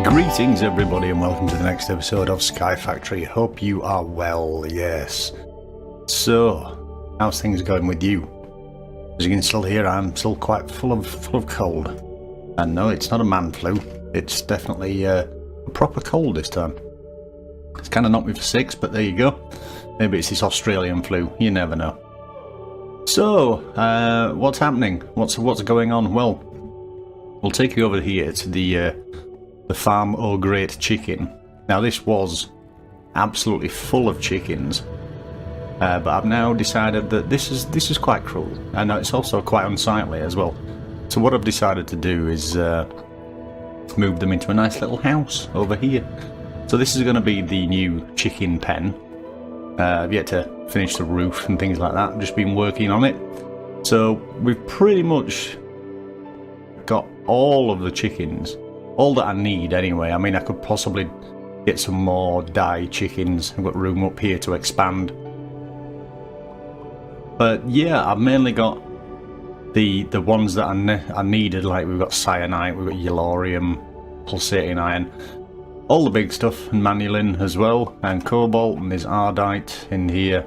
Greetings everybody and welcome to the next episode of Skyfactory. Hope you are well, yes. So, how's things going with you? As you can still hear, I'm still quite full of cold. And no, it's not a man flu. It's definitely a proper cold this time. It's kind of knocked me for six, but there you go. Maybe it's this Australian flu, you never know. So, what's happening? What's going on? Well, we'll take you over here to the Farm O' Great Chicken. Now this was absolutely full of chickens, but I've now decided that this is quite cruel, and it's also quite unsightly as well. So what I've decided to do is move them into a nice little house over here. So this is going to be the new chicken pen. I've yet to finish the roof and things like that. I've just been working on it. So we've pretty much got all of the chickens. All that I need anyway. I mean, I could possibly get some more die chickens. I've got room up here to expand. But yeah, I've mainly got the ones that I needed. Like we've got cyanite, we've got yellorium, pulsating iron, all the big stuff, and manulin as well, and cobalt, and there's ardite in here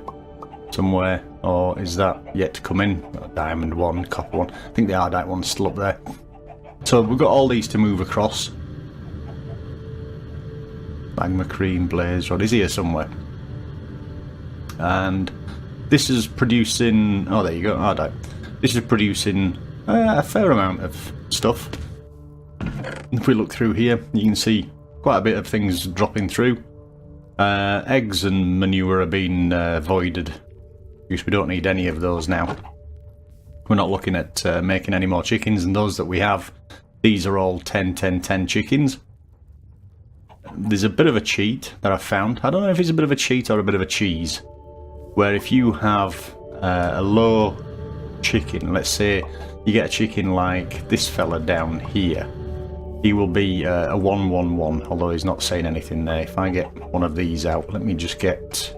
somewhere. Or is that yet to come in? A diamond one, copper one. I think the ardite one's still up there. So we've got all these to move across. Magma cream, blaze rod is here somewhere. And this is producing, oh there you go, ardite. This is producing a fair amount of stuff. If we look through here, you can see quite a bit of things dropping through. Eggs and manure are being voided, because we don't need any of those now. We're not looking at making any more chickens, and those that we have, these are all 10-10-10 chickens. There's a bit of a cheat that I found. I don't know if it's a bit of a cheat or a bit of a cheese, where if you have a low chicken, let's say you get a chicken like this fella down here, he will be a 1-1-1, although he's not saying anything there. If I get one of these out, let me just get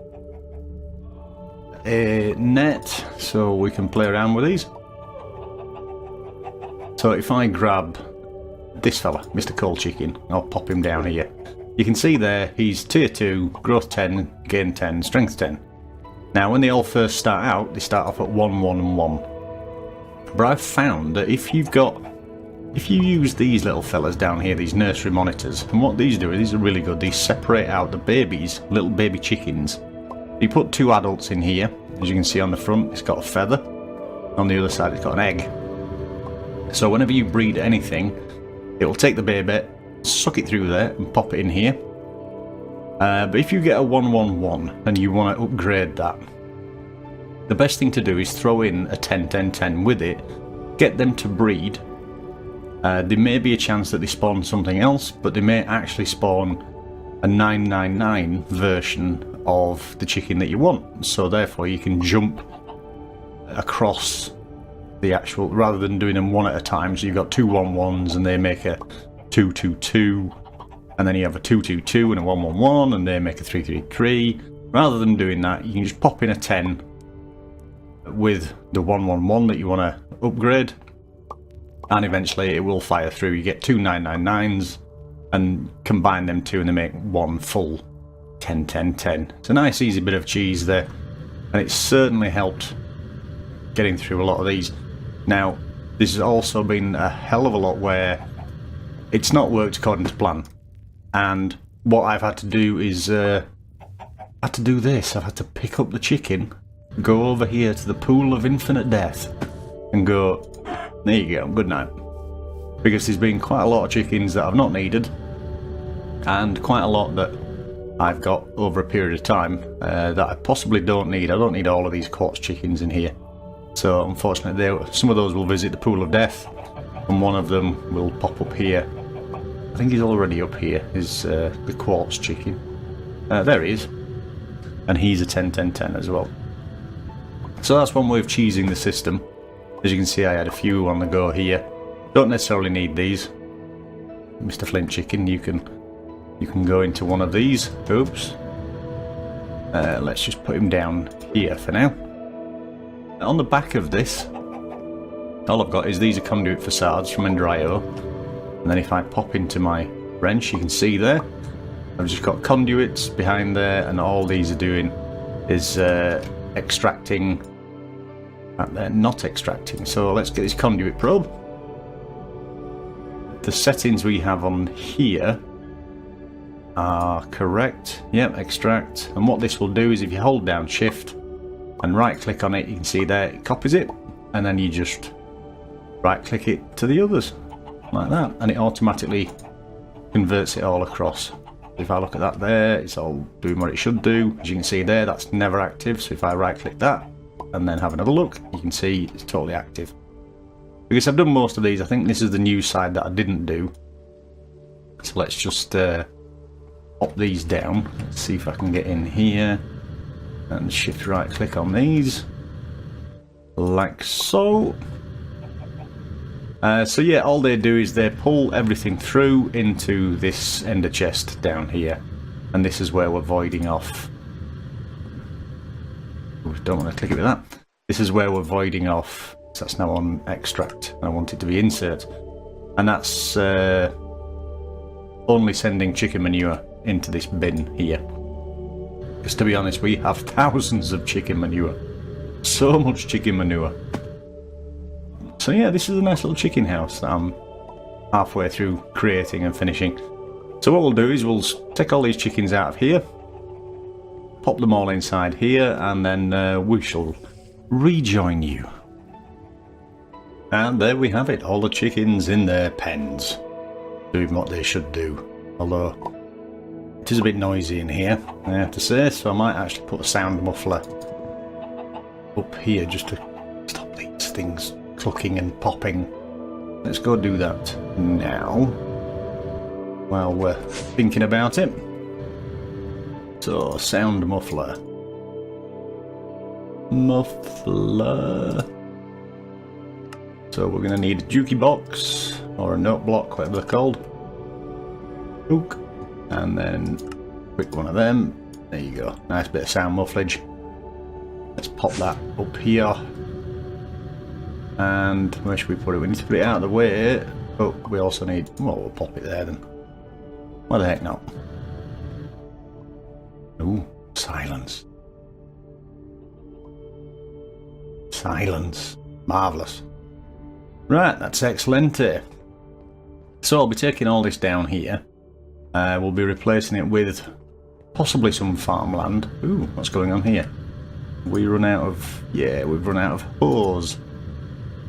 a net so we can play around with these. So if I grab this fella, Mr. Cold Chicken, I'll pop him down here. You can see there, he's tier 2, growth 10, gain 10, strength 10. Now when they all first start out, they start off at 1, 1 and 1. But I've found that if you use these little fellas down here, these nursery monitors, and what these do, these are really good, these separate out the babies, little baby chickens. You put 2 adults in here, as you can see on the front, it's got a feather. On the other side, it's got an egg. So whenever you breed anything, it will take the baby, suck it through there, and pop it in here. But if you get a 1-1-1 and you want to upgrade that, the best thing to do is throw in a 10-10-10 with it, get them to breed. There may be a chance that they spawn something else, but they may actually spawn a 999 version of the chicken that you want. So therefore you can jump across the actual, rather than doing them one at a time. So you've got 2 1-1s and they make a 2-2-2, and then you have a 2-2-2 and a 1-1-1 and they make a 3-3-3. Rather than doing that, you can just pop in a 10 with the 1-1-1 that you want to upgrade, and eventually it will fire through. You get 2 999s and combine them two and they make one full 10-10-10. It's a nice easy bit of cheese there, and it's certainly helped getting through a lot of these. Now, this has also been a hell of a lot where it's not worked according to plan, and what I've had to do is I've had to pick up the chicken, go over here to the pool of infinite death, and go, there you go, good night. Because there's been quite a lot of chickens that I've not needed, and quite a lot that I've got over a period of time that I possibly don't need. I don't need all of these quartz chickens in here. So unfortunately, some of those will visit the pool of death, and one of them will pop up here. I think he's already up here, is the quartz chicken. There he is. And he's a 10-10-10 as well. So that's one way of cheesing the system. As you can see, I had a few on the go here. Don't necessarily need these. Mr. Flint Chicken, you can go into one of these. Oops. Let's just put him down here for now. On the back of this, all I've got is these are conduit facades from Ender.io, and then if I pop into my wrench, you can see there. I've just got conduits behind there, and all these are doing is extracting. They're not extracting. So let's get this conduit probe. The settings we have on here are correct. Yep, extract. And what this will do is if you hold down shift and right click on it, you can see there it copies it, and then you just right click it to the others like that, and it automatically converts it all across. If I look at that there, it's all doing what it should do. As you can see there, that's never active. So if I right click that and then have another look, you can see it's totally active. Because I've done most of these, I think this is the new side that I didn't do. So let's just pop these down. Let's see if I can get in here and shift right click on these. Like so. So yeah, all they do is they pull everything through into this ender chest down here, and this is where we're voiding off. Ooh, don't want to click it with that. This is where we're voiding off. So that's now on extract. I want it to be insert, and that's only sending chicken manure into this bin here. Because to be honest, we have thousands of chicken manure. So much chicken manure. So yeah, this is a nice little chicken house that I'm halfway through creating and finishing. So what we'll do is we'll take all these chickens out of here, pop them all inside here, and then we shall rejoin you. And there we have it, all the chickens in their pens, doing what they should do. Although it is a bit noisy in here, I have to say, so I might actually put a sound muffler up here just to stop these things clucking and popping. Let's go do that now while we're thinking about it. So, sound muffler. So we're going to need a jukey box or a note block, whatever they're called. Hook, and then quick one of them. There you go. Nice bit of sound mufflage. Let's pop that up here. And where should we put it? We need to put it out of the way. Oh, we also need... well, we'll pop it there then. Why the heck not? Ooh, silence. Silence. Marvellous. Right, that's excellent. So I'll be taking all this down here. We'll be replacing it with possibly some farmland. Ooh, what's going on here? We run out of... yeah, we've run out of hose.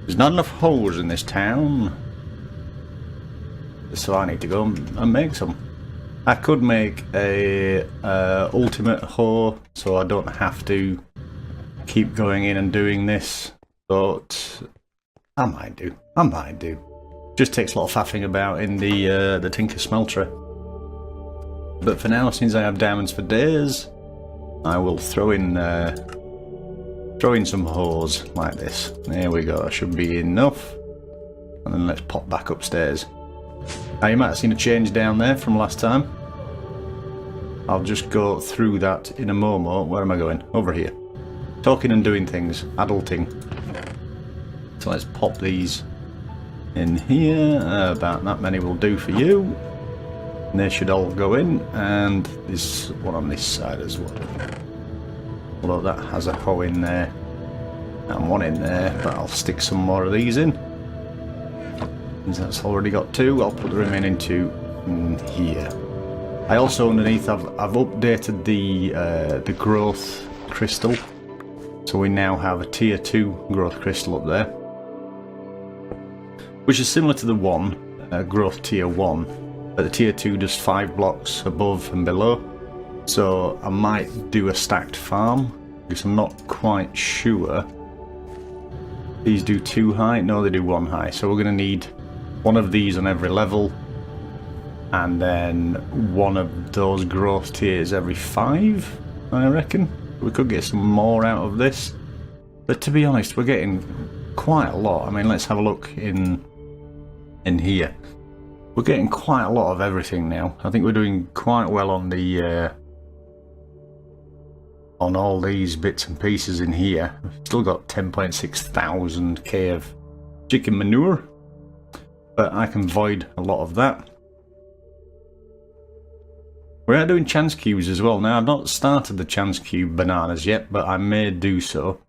There's not enough hose in this town. So I need to go and make some. I could make a ultimate hoe, so I don't have to keep going in and doing this. But I might do. I might do. Just takes a lot of faffing about in the Tinker Smelterer. But for now, since I have diamonds for days, I will throw in some hose like this. There we go. That should be enough. And then let's pop back upstairs. Now you might have seen a change down there from last time. I'll just go through that in a moment. Where am I going? Over here. Talking and doing things. Adulting. So let's pop these in here. About that many will do for you. And they should all go in. And there's one on this side as well. Although that has a hoe in there. And one in there. But I'll stick some more of these in. Since that's already got two, I'll put the remaining two in here. I also underneath I've updated the growth crystal. So we now have a tier 2 growth crystal up there. Which is similar to the one, growth tier 1. But the tier 2 does 5 blocks above and below. So I might do a stacked farm. Because I'm not quite sure. These do 2 high? No, they do 1 high. So we're going to need one of these on every level. And then one of those growth tiers every 5, I reckon. We could get some more out of this. But to be honest, we're getting quite a lot. I mean, let's have a look in here. We're getting quite a lot of everything now. I think we're doing quite well on the on all these bits and pieces in here. We've still got 10.6 thousand K of chicken manure. But I can void a lot of that. We are doing chance cubes as well. Now, I've not started the chance cube bananas yet, but I may do so.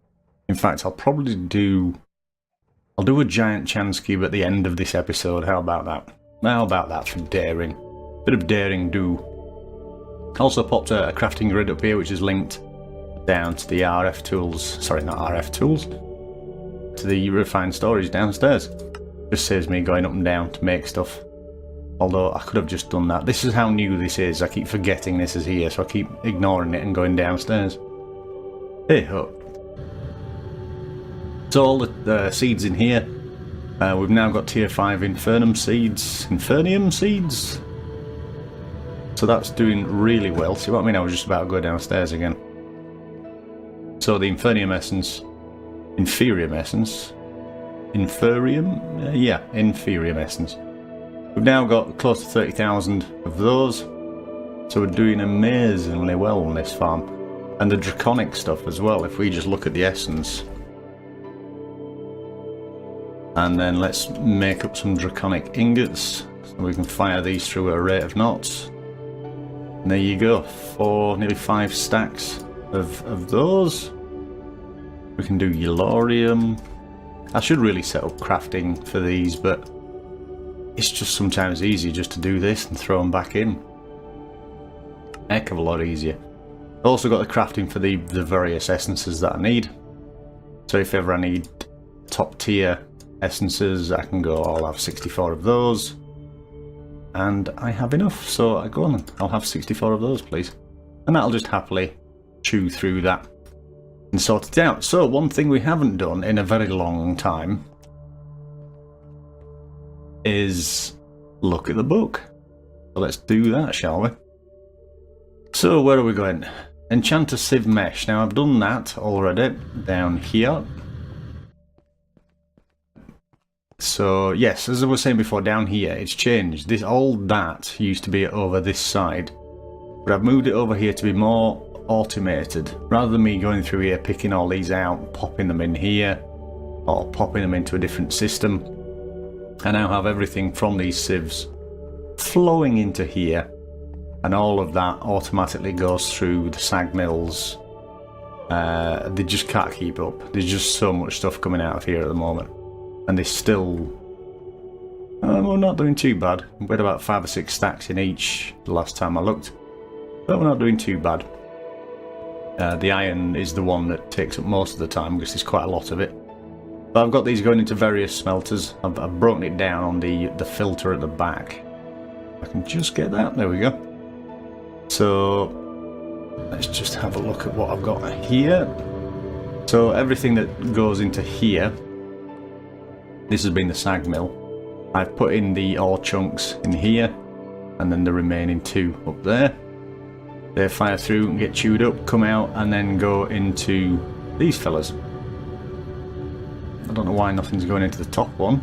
In fact, I'll probably do... I'll do a giant chance cube at the end of this episode. How about that? How about that for daring? Bit of daring do. Also popped a crafting grid up here, which is linked down to the RF tools. Sorry, not RF tools. To the refined storage downstairs. Just saves me going up and down to make stuff. Although I could have just done that. This is how new this is. I keep forgetting this is here, so I keep ignoring it and going downstairs. Hey ho. So all the seeds in here. We've now got tier 5 Infernium seeds. So that's doing really well. See what I mean? I was just about to go downstairs again. So the Inferium essence. Inferium essence. We've now got close to 30,000 of those. So we're doing amazingly well on this farm. And the draconic stuff as well, if we just look at the essence. And then let's make up some draconic ingots. So we can fire these through at a rate of knots. And there you go, nearly 5 stacks of those. We can do Yellorium. I should really set up crafting for these, but it's just sometimes easier just to do this and throw them back in. Heck of a lot easier. I've also got the crafting for the various essences that I need. So if ever I need top tier essences, I can go, I'll have 64 of those. And I have enough, so I go on, I'll have 64 of those, please. And that'll just happily chew through that and sort it out. So one thing we haven't done in a very long time is look at the book. So let's do that, shall we? So where are we going? Enchant a sieve mesh. Now I've done that already down here. So yes, as I was saying before, down here it's changed. All that used to be over this side, but I've moved it over here to be more automated. Rather than me going through here, picking all these out, popping them in here, or popping them into a different system, I now have everything from these sieves flowing into here, and all of that automatically goes through the sag mills. They just can't keep up. There's just so much stuff coming out of here at the moment. And they still... we're not doing too bad. We had about 5 or 6 stacks in each the last time I looked. But we're not doing too bad. The iron is the one that takes up most of the time because there's quite a lot of it. But I've got these going into various smelters. I've broken it down on the filter at the back. I can just get that. There we go. So let's just have a look at what I've got here. So everything that goes into here, this has been the sag mill. I've put in the ore chunks in here, and then the remaining 2 up there. They fire through and get chewed up, come out, and then go into these fellas. I don't know why nothing's going into the top one.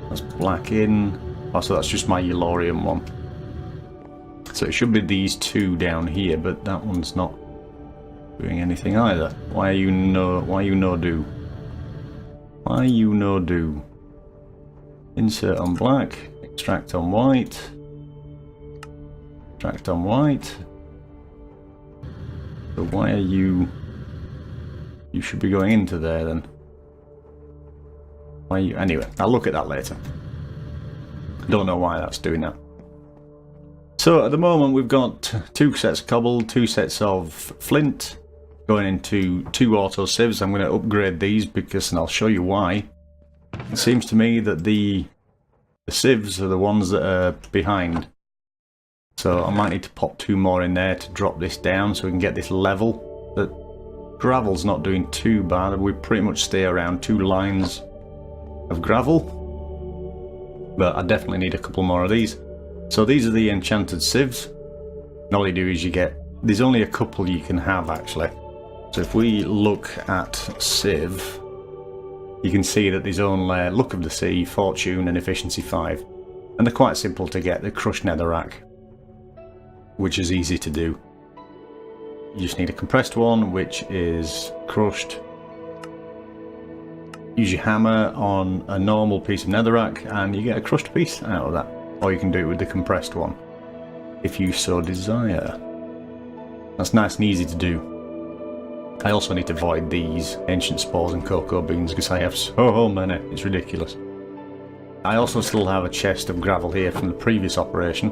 That's black in. Oh, so that's just my Yellorium one. So it should be these 2 down here, but that one's not doing anything either. Why you no do? Why you no do? Insert on black, extract on white, extract on white. So why are you... You should be going into there then. Why you... Anyway, I'll look at that later. Don't know why that's doing that. So at the moment we've got 2 sets of cobble, 2 sets of flint, going into 2 auto sieves. I'm going to upgrade these because, and I'll show you why. It seems to me that the sieves are the ones that are behind. So I might need to pop 2 more in there to drop this down so we can get this level. The gravel's not doing too bad. We pretty much stay around 2 lines of gravel. But I definitely need a couple more of these. So these are the enchanted sieves. And all you do is you get... There's only a couple you can have actually. So if we look at sieve, you can see that there's only Luck of the Sea, Fortune and Efficiency 5. And they're quite simple to get. They're crushed netherrack, which is easy to do. You just need a compressed one, which is crushed. Use your hammer on a normal piece of netherrack and you get a crushed piece out of that. Or you can do it with the compressed one. if you so desire. That's nice and easy to do. I also need to avoid these ancient spores and cocoa beans because I have so many, it's ridiculous. I also still have a chest of gravel here from the previous operation,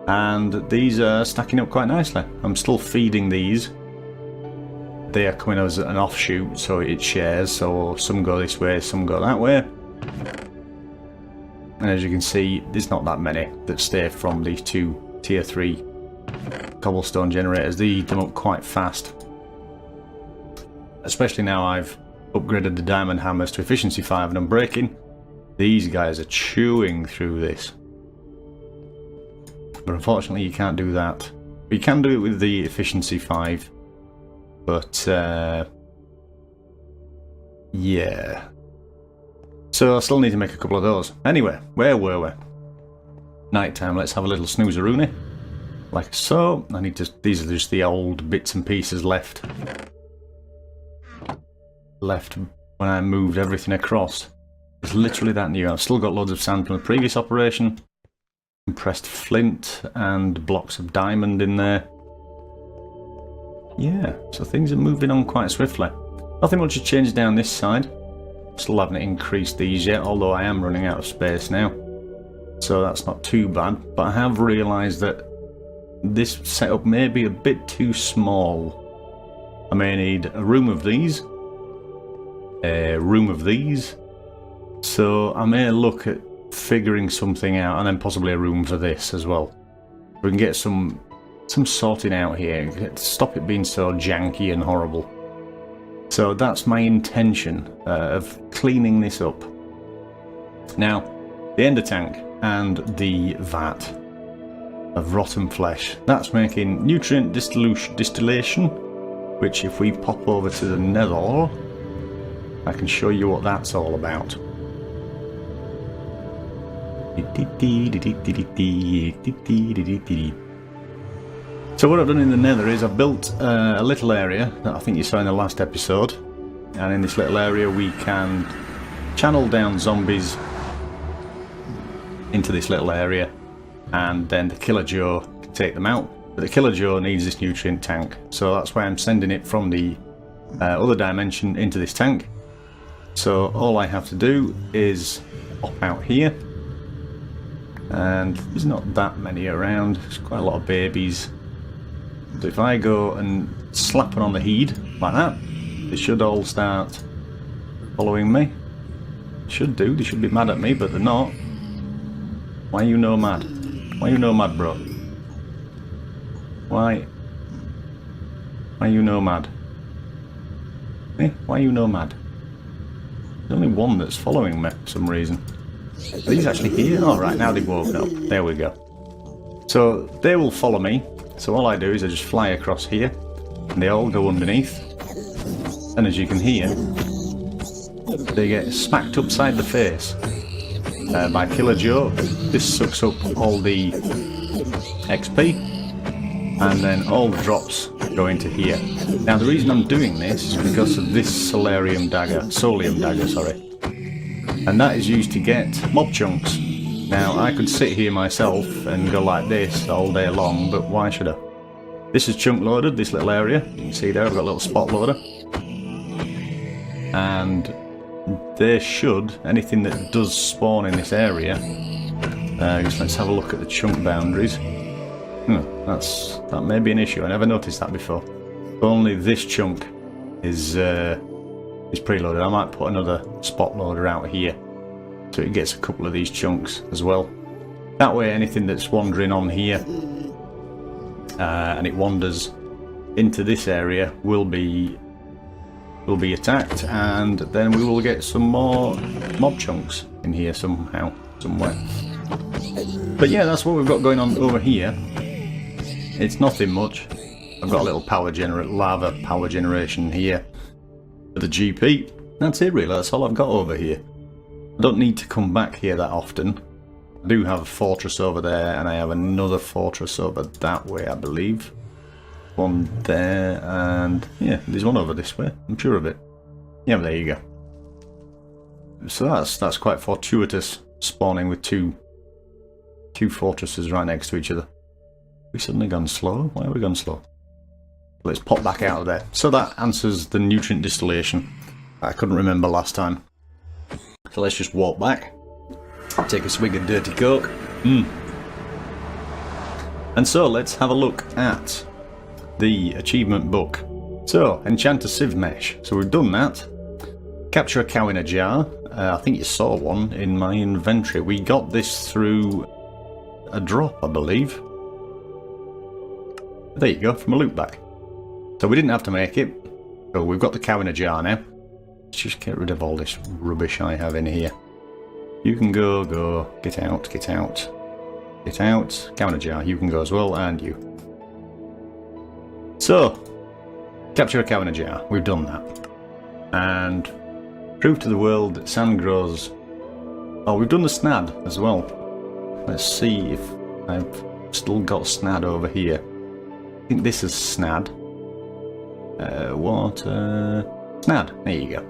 and these are stacking up quite nicely. I'm still feeding these. They are coming as an offshoot, so it shares, so some go this way, some go that way. And as you can see, there's not that many that stay from these two tier 3 cobblestone generators. They eat them up quite fast. Especially now I've upgraded the diamond hammers to efficiency 5 and unbreaking. These guys are chewing through this. But unfortunately you can't do that. You can do it with the efficiency 5. But yeah. So I still need to make a couple of those. Anyway, where were we? Nighttime, let's have a little snoozeroony. Like so. I need to, these are just the old bits and pieces left when I moved everything across. It's literally that new. I've still got loads of sand from the previous operation. Compressed flint and blocks of diamond in there. Yeah, so things are moving on quite swiftly. Nothing much has changed down this side. Still haven't increased these yet, although I am running out of space now. So that's not too bad, but I have realised that this setup may be a bit too small. I may need a room of these, a room of these, so I may look at figuring something out, and then possibly a room for this as well. We can get some sorting out here, stop it being so janky and horrible. So that's my intention of cleaning this up. Now, the ender tank and the vat of rotten flesh, that's making nutrient distillation, which if we pop over to the nether, I can show you what that's all about. So what I've done in the nether is I've built a little area that I think you saw in the last episode, and in this little area we can channel down zombies into this little area, and then the Killer Joe can take them out. But the Killer Joe needs this nutrient tank, so that's why I'm sending it from the other dimension into this tank. So all I have to do is pop out here, and there's not that many around, there's quite a lot of babies. So if I go and slap it on the head like that, they should all start following me. Should do, they should be mad at me, but they're not. Why are you no mad? Why are you no mad, bro? Why are you no mad? Eh? Why are you no mad? There's only one that's following me for some reason. Are these actually here? Oh, right, now they've woken up. There we go. So they will follow me. So all I do is I just fly across here, and they all go underneath. And as you can hear, they get smacked upside the face by Killer Joe. This sucks up all the XP, and then all the drops go into here. Now the reason I'm doing this is because of this solium dagger, sorry. And that is used to get mob chunks. Now I could sit here myself and go like this all day long, but why should I? This is chunk loaded, this little area. You can see there I've got a little spot loader. And there should, anything that does spawn in this area, let's have a look at the chunk boundaries. That may be an issue, I never noticed that before. Only this chunk is preloaded. I might put another spot loader out here so it gets a couple of these chunks as well. That way anything that's wandering on here and it wanders into this area will be attacked, and then we will get some more mob chunks in here somehow, somewhere. But yeah, that's what we've got going on over here. It's nothing much. I've got a little lava power generation here for the GP. That's it really, that's all I've got over here. I don't need to come back here that often. I do have a fortress over there, and I have another fortress over that way, I believe. One there, and yeah, there's one over this way, I'm sure of it. Yeah, there you go. So that's quite fortuitous, spawning with two fortresses right next to each other. We suddenly gone slow? Why have we gone slow? Let's pop back out of there. So that answers the nutrient distillation I couldn't remember last time. So let's just walk back. Take a swig of dirty coke. And so let's have a look at the achievement book. So, enchant a sieve mesh. So we've done that. Capture a cow in a jar. I think you saw one in my inventory. We got this through a drop, I believe. There you go, from a loot bag. So we didn't have to make it. So we've got the cow in a jar now. Let's just get rid of all this rubbish I have in here. You can go. Get out, get out. Get out. Cow in a jar, you can go as well, and you. So, capture a cow in a jar. We've done that. And prove to the world that sand grows. Oh, we've done the snad as well. Let's see if I've still got snad over here. I think this is snad. Water. Snad. There you go.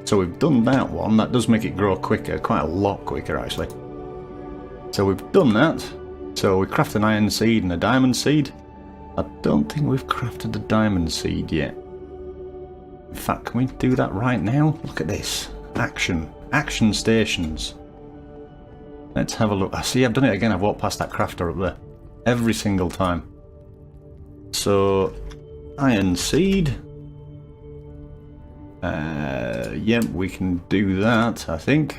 So we've done that one. That does make it grow quicker. Quite a lot quicker, actually. So we've done that. So we craft an iron seed and a diamond seed. I don't think we've crafted the diamond seed yet. In fact, can we do that right now? Look at this. Action. Action stations. Let's have a look. I see I've done it again. I've walked past that crafter up there. Every single time. So, iron seed. Yep, we can do that, I think.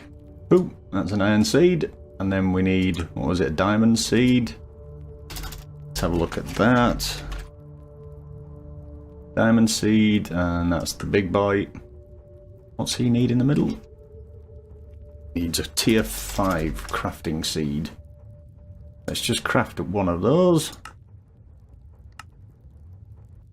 Boom, that's an iron seed. And then we need, what was it, a diamond seed. Let's have a look at that. Diamond seed, and that's the big boy. What's he need in the middle? Needs a tier 5 crafting seed. Let's just craft one of those.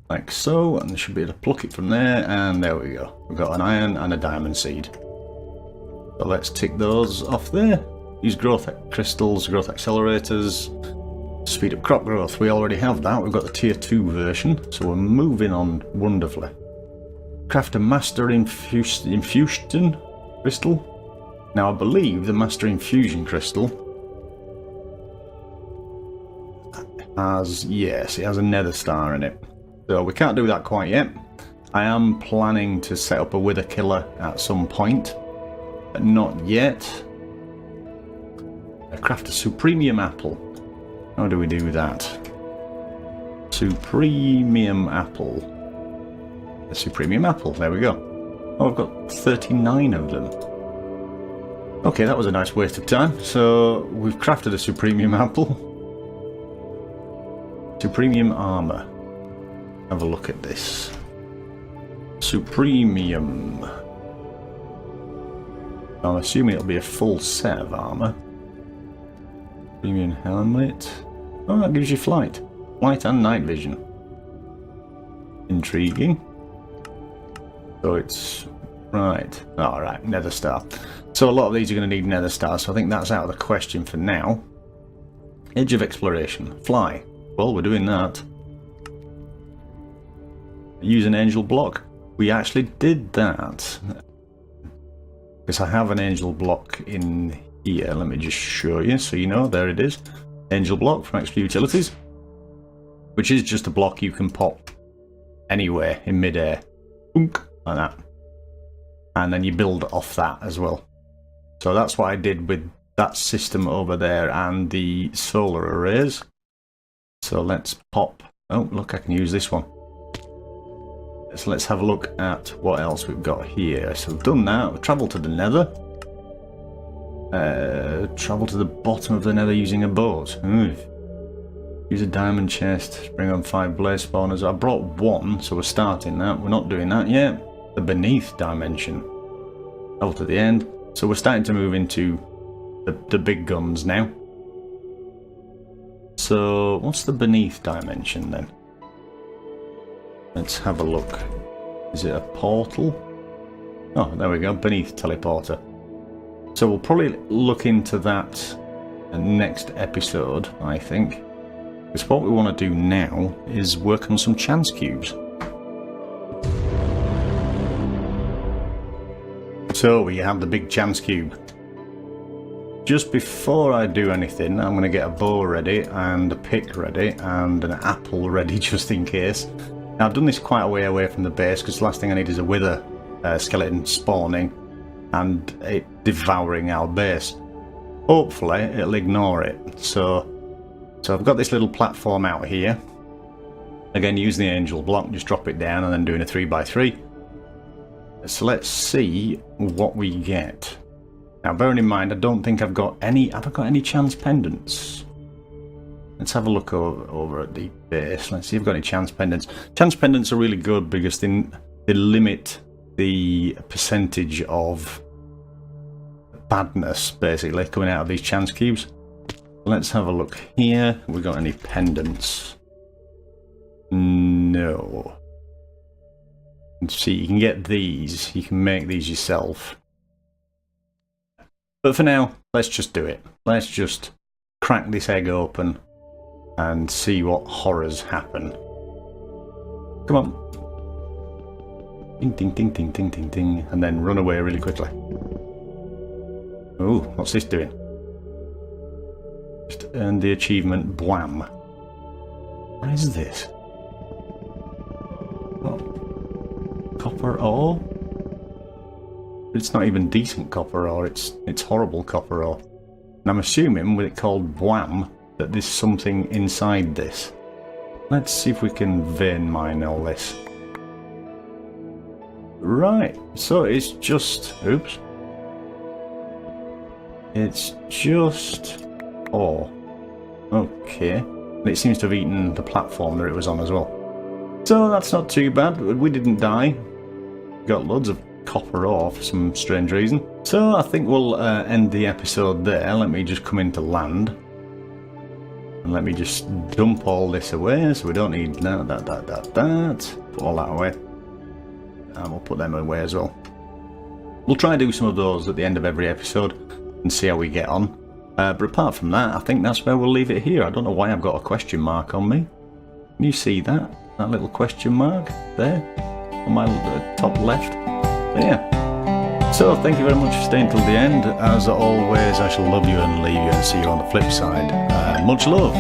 Like so, and we should be able to pluck it from there, and there we go. We've got an iron and a diamond seed. So let's tick those off there. Use growth crystals, growth accelerators, speed up crop growth. We already have that. We've got the tier 2 version, so we're moving on wonderfully. Craft a master infusion crystal. Now I believe the master infusion crystal has, yes, it has a nether star in it. So we can't do that quite yet. I am planning to set up a wither killer at some point, but not yet. Craft a supremium apple. How do we do that? Supremium apple. A supremium apple, there we go. Oh, I've got 39 of them. Okay, that was a nice waste of time. So we've crafted a supremium apple. Supremium armor. Have a look at this. Supremium. I'm assuming it'll be a full set of armor. Premium helmet. Oh, that gives you flight. Flight and night vision. Intriguing. So it's... right. Alright, nether star. So a lot of these are going to need nether stars, so I think that's out of the question for now. Edge of exploration. Fly. Well, we're doing that. Use an angel block. We actually did that. Because I have an angel block in here. Let me just show you so you know. There it is. Angel block from Extra Utilities. Which is just a block you can pop anywhere in midair. Like that. And then you build off that as well. So that's what I did with that system over there and the solar arrays. So let's pop. Oh, look, I can use this one. So let's have a look at what else we've got here. So we've done that. We've travelled to the nether. Travel to the bottom of the nether using a boat. Use a diamond chest. Bring on 5 blaze spawners. I brought 1, so we're starting that. We're not doing that yet. The beneath dimension. Travel to the end. So we're starting to move into the big guns now. So what's the beneath dimension then? Let's have a look. Is it a portal? Oh, there we go. Beneath teleporter. So we'll probably look into that next episode, I think. Because what we want to do now is work on some chance cubes. So we have the big chance cube. just before I do anything, I'm going to get a bow ready and a pick ready and an apple ready just in case. Now, I've done this quite a way away from the base because the last thing I need is a wither skeleton spawning and it devouring our base. Hopefully it'll ignore it. So I've got this little platform out here. Again, using the angel block, just drop it down and then doing a 3x3. So let's see what we get. Now, bearing in mind, I don't think I've got any. Have I got any chance pendants? Let's have a look over at the base. Let's see if I've got any chance pendants. Chance pendants are really good because they limit the percentage of badness, basically, coming out of these chance cubes. Let's have a look here. Have we got any pendants? No. See, you can get these. You can make these yourself. But for now, let's just do it. Let's just crack this egg open and see what horrors happen. Come on. Ding, ding, ding, ding, ding, ding, ding. And then run away really quickly. Ooh, what's this doing? Just earned the achievement Bwam. What is this? What? Copper ore? It's not even decent copper ore, it's horrible copper ore. And I'm assuming with it called Bwam that there's something inside this. Let's see if we can vein mine all this. Right, so it's just... oops. It's just ore. Okay. And it seems to have eaten the platform that it was on as well. So that's not too bad. We didn't die. We got loads of copper ore for some strange reason. So I think we'll end the episode there. Let me just come into land. And let me just dump all this away so we don't need that. Put all that away. And we'll put them away as well. We'll try and do some of those at the end of every episode and see how we get on. But apart from that, I think that's where we'll leave it here. I don't know why I've got a question mark on me. Can you see that? That little question mark there on my top left. There. So thank you very much for staying till the end. As always, I shall love you and leave you and see you on the flip side. Much love.